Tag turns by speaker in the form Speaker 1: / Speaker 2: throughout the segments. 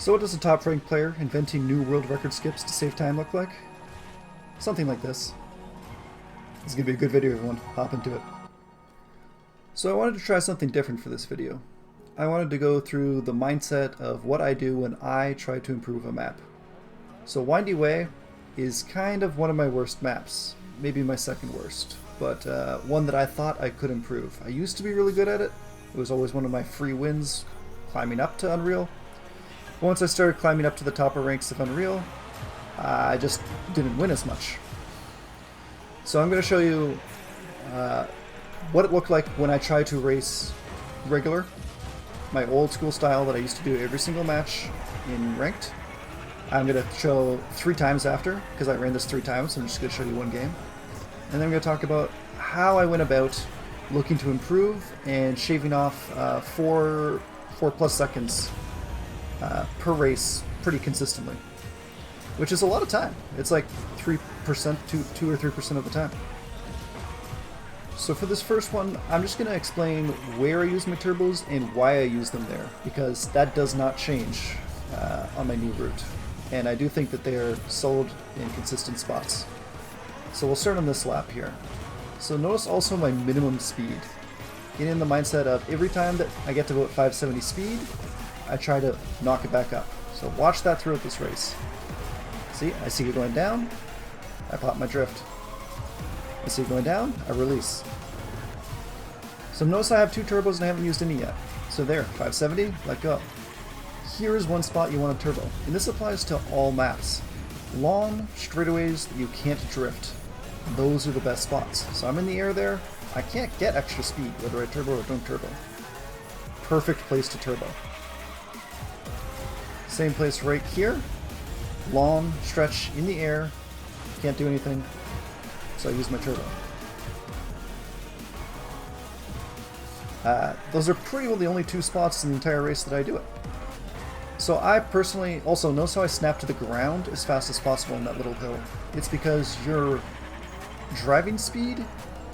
Speaker 1: So what does a top-ranked player inventing new world record skips to save time look like? Something like this. This is going to be a good video, everyone. Hop into it. So I wanted to try something different for this video. I wanted to go through the mindset of what I do when I try to improve a map. So Windy Way is kind of one of my worst maps. Maybe my second worst. But one that I thought I could improve. I used to be really good at it. It was always one of my free wins, climbing up to Unreal. Once I started climbing up to the top ranks of Unreal, I just didn't win as much. So I'm going to show you what it looked like when I tried to race regular, my old school style that I used to do every single match in ranked. I'm going to show 3 times after, because I ran this 3 times, so I'm just going to show you one game. And then I'm going to talk about how I went about looking to improve and shaving off 4+ seconds per race pretty consistently, which is a lot of time. It's like 3%, 2 or 3% of the time. So for this first one, I'm just going to explain where I use my turbos and why I use them there, because that does not change on my new route. And I do think that they are solid in consistent spots. So we'll start on this lap here. So notice also my minimum speed. Get in the mindset of every time that I get to about 570 speed, I try to knock it back up. So watch that throughout this race. See, I see it going down, I pop my drift. I see it going down, I release. So notice I have 2 turbos and I haven't used any yet. So there, 570, let go. Here is one spot you want to turbo, and this applies to all maps. Long straightaways that you can't drift. Those are the best spots. So I'm in the air there, I can't get extra speed, whether I turbo or don't turbo. Perfect place to turbo. Same place right here. Long stretch in the air, can't do anything, so I use my turbo. Those are pretty well the only 2 spots in the entire race that I do it. So I personally also notice how I snap to the ground as fast as possible in that little hill. It's because your driving speed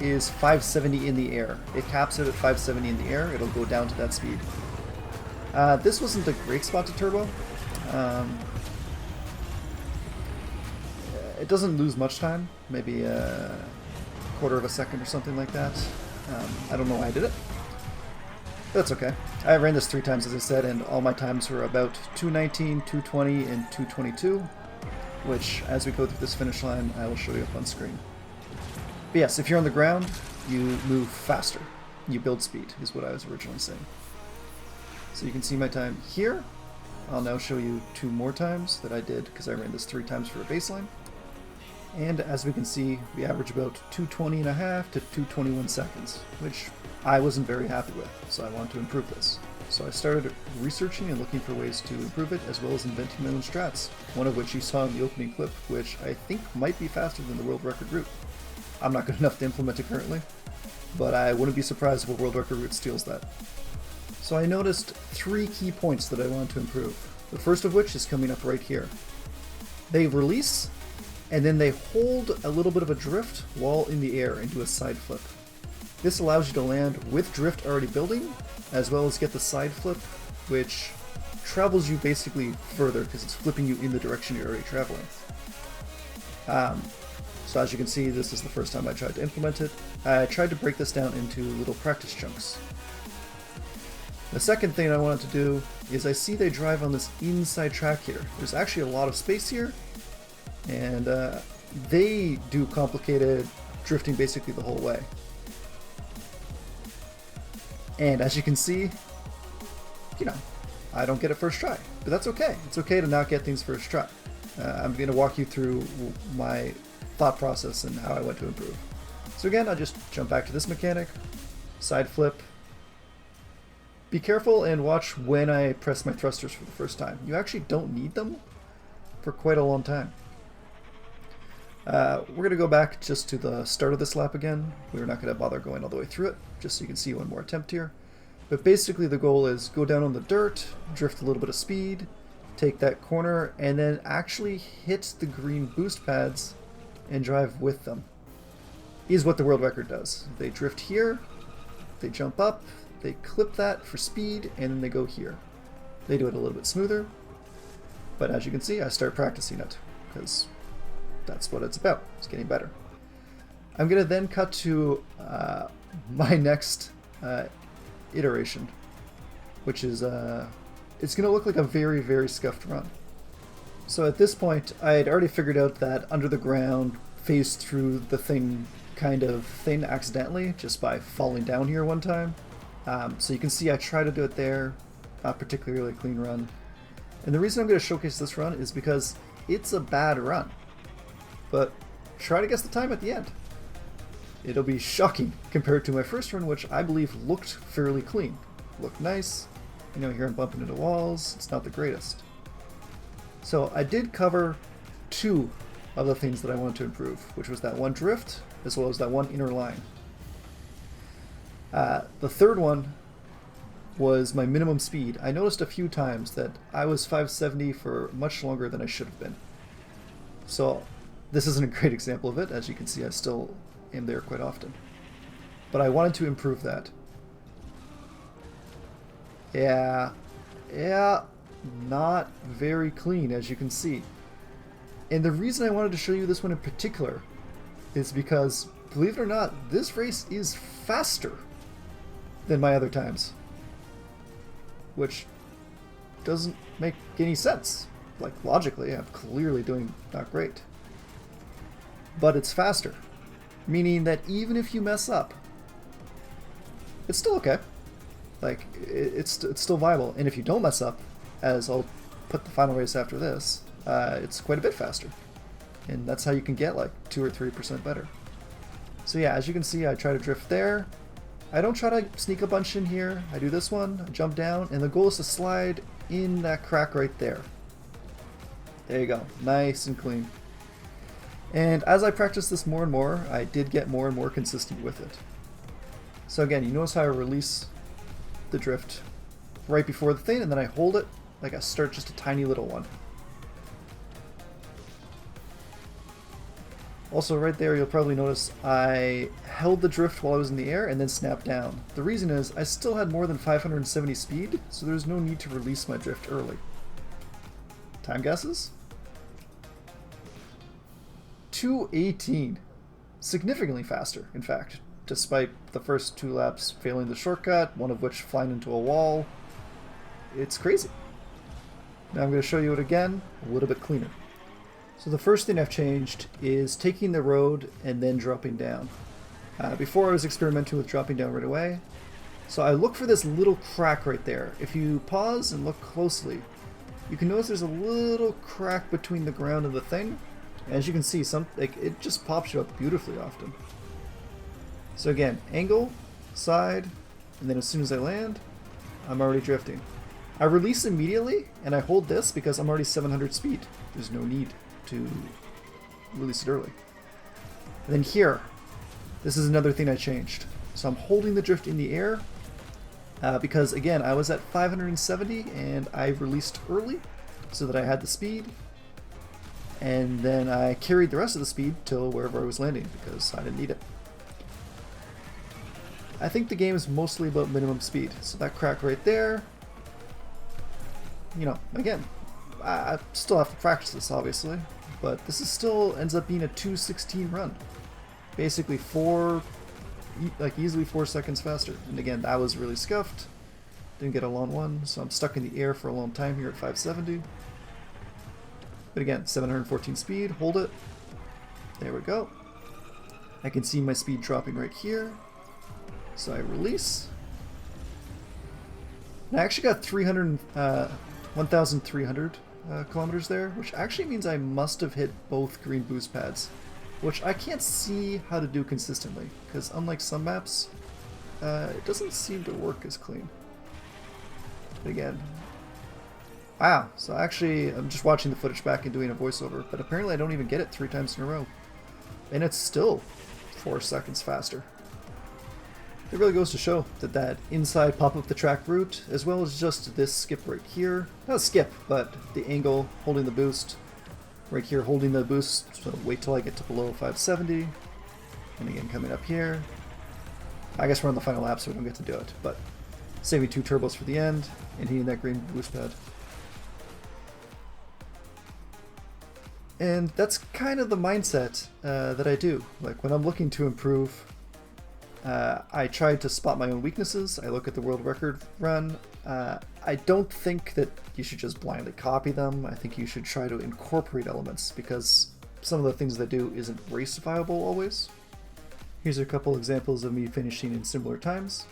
Speaker 1: is 570 in the air. It caps it at 570 in the air, it'll go down to that speed. This wasn't a great spot to turbo. It doesn't lose much time, maybe a quarter of a second or something like that. I don't know why I did it. That's okay. I ran this 3 times, as I said, and all my times were about 219, 220, and 222, which, as we go through this finish line, I will show you up on screen. But yes, if you're on the ground, you move faster. You build speed, is what I was originally saying. So you can see my time here. I'll now show you 2 more times that I did, because I ran this 3 times for a baseline. And as we can see, we average about 220.5 to 221 seconds, which I wasn't very happy with, so I wanted to improve this. So I started researching and looking for ways to improve it, as well as inventing my own strats, one of which you saw in the opening clip, which I think might be faster than the world record route. I'm not good enough to implement it currently, but I wouldn't be surprised if a world record route steals that. So I noticed 3 key points that I wanted to improve, the first of which is coming up right here. They release, and then they hold a little bit of a drift while in the air and do a side flip. This allows you to land with drift already building, as well as get the side flip, which travels you basically further because it's flipping you in the direction you're already traveling. So as you can see, this is the first time I tried to implement it. I tried to break this down into little practice chunks. The second thing I wanted to do is I see they drive on this inside track here. There's actually a lot of space here, and they do complicated drifting basically the whole way. And as you can see, you know, I don't get it first try, but that's okay. It's okay to not get things first try. I'm going to walk you through my thought process and how I went to improve. So again, I'll just jump back to this mechanic, side flip. Be careful and watch when I press my thrusters for the first time. You actually don't need them for quite a long time. We're going to go back just to the start of this lap again. We're not going to bother going all the way through it, just so you can see one more attempt here. But basically the goal is go down on the dirt, drift a little bit of speed, take that corner, and then actually hit the green boost pads and drive with them. Is what the world record does. They drift here, they jump up, they clip that for speed, and then they go here. They do it a little bit smoother. But as you can see, I start practicing it, because that's what it's about. It's getting better. I'm going to then cut to my next iteration, which is, it's going to look like a very, very scuffed run. So at this point, I had already figured out that under the ground, phase through the thing kind of thing accidentally, just by falling down here one time. So you can see I try to do it there, not particularly clean run. And the reason I'm going to showcase this run is because it's a bad run. But try to guess the time at the end. It'll be shocking compared to my first run, which I believe looked fairly clean. Looked nice. You know, here I'm bumping into walls. It's not the greatest. So I did cover two of the things that I wanted to improve, which was that one drift, as well as that one inner line. The third one was my minimum speed. I noticed a few times that I was 570 for much longer than I should have been. So this isn't a great example of it. As you can see, I still am there quite often. But I wanted to improve that. Yeah, not very clean, as you can see. And the reason I wanted to show you this one in particular is because, believe it or not, this race is faster than my other times. Which doesn't make any sense. Like, logically, I'm clearly doing not great. But it's faster. Meaning that even if you mess up, it's still okay. Like, it's still viable. And if you don't mess up, as I'll put the final race after this, it's quite a bit faster. And that's how you can get like 2 or 3% better. So yeah, as you can see, I try to drift there. I don't try to sneak a bunch in here. I do this one, I jump down, and the goal is to slide in that crack right there. There you go, nice and clean. And as I practiced this more and more, I did get more and more consistent with it. So again, you notice how I release the drift right before the thing, and then I hold it like I start just a tiny little one. Also right there, you'll probably notice I held the drift while I was in the air and then snapped down. The reason is I still had more than 570 speed, so there's no need to release my drift early. Time guesses? 2:18. Significantly faster, in fact, despite the first 2 laps failing the shortcut, one of which flying into a wall. It's crazy. Now I'm going to show you it again, a little bit cleaner. So the first thing I've changed is taking the road and then dropping down. Before I was experimenting with dropping down right away. So I look for this little crack right there. If you pause and look closely, you can notice there's a little crack between the ground and the thing. As you can see, it just pops you up beautifully often. So again, angle, side, and then as soon as I land, I'm already drifting. I release immediately, and I hold this because I'm already 700 speed. There's no need to release it early. And then here, this is another thing I changed. So I'm holding the drift in the air because again, I was at 570 and I released early so that I had the speed. And then I carried the rest of the speed till wherever I was landing because I didn't need it. I think the game is mostly about minimum speed. So that crack right there, you know, again, I still have to practice this obviously, but this is still ends up being a 2:16 run. Basically easily 4 seconds faster. And again, that was really scuffed. Didn't get a long one, so I'm stuck in the air for a long time here at 570. But again, 714 speed, hold it. There we go. I can see my speed dropping right here. So I release. And I actually got 1,300 kilometers there, which actually means I must have hit both green boost pads, which I can't see how to do consistently, because unlike some maps, it doesn't seem to work as clean. But again, wow, so actually I'm just watching the footage back and doing a voiceover, but apparently I don't even get it 3 times in a row. And it's still 4 seconds faster. It really goes to show that that inside pop up the track route, as well as just this skip right here, not a skip, but the angle holding the boost, right here holding the boost, so wait till I get to below 570, and again coming up here. I guess we're on the final lap so we don't get to do it, but saving 2 turbos for the end, and hitting that green boost pad. And that's kind of the mindset that I do. Like when I'm looking to improve, I try to spot my own weaknesses. I look at the world record run. I don't think that you should just blindly copy them. I think you should try to incorporate elements because some of the things they do isn't race viable always. Here's a couple examples of me finishing in similar times.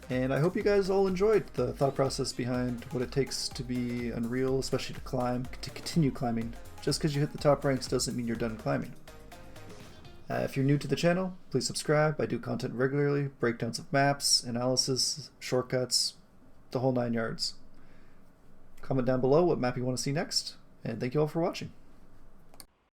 Speaker 1: And I hope you guys all enjoyed the thought process behind what it takes to be Unreal, especially to climb, to continue climbing. Just because you hit the top ranks doesn't mean you're done climbing. If you're new to the channel, please subscribe. I do content regularly, breakdowns of maps, analysis, shortcuts, the whole 9 yards. Comment down below what map you want to see next, and thank you all for watching.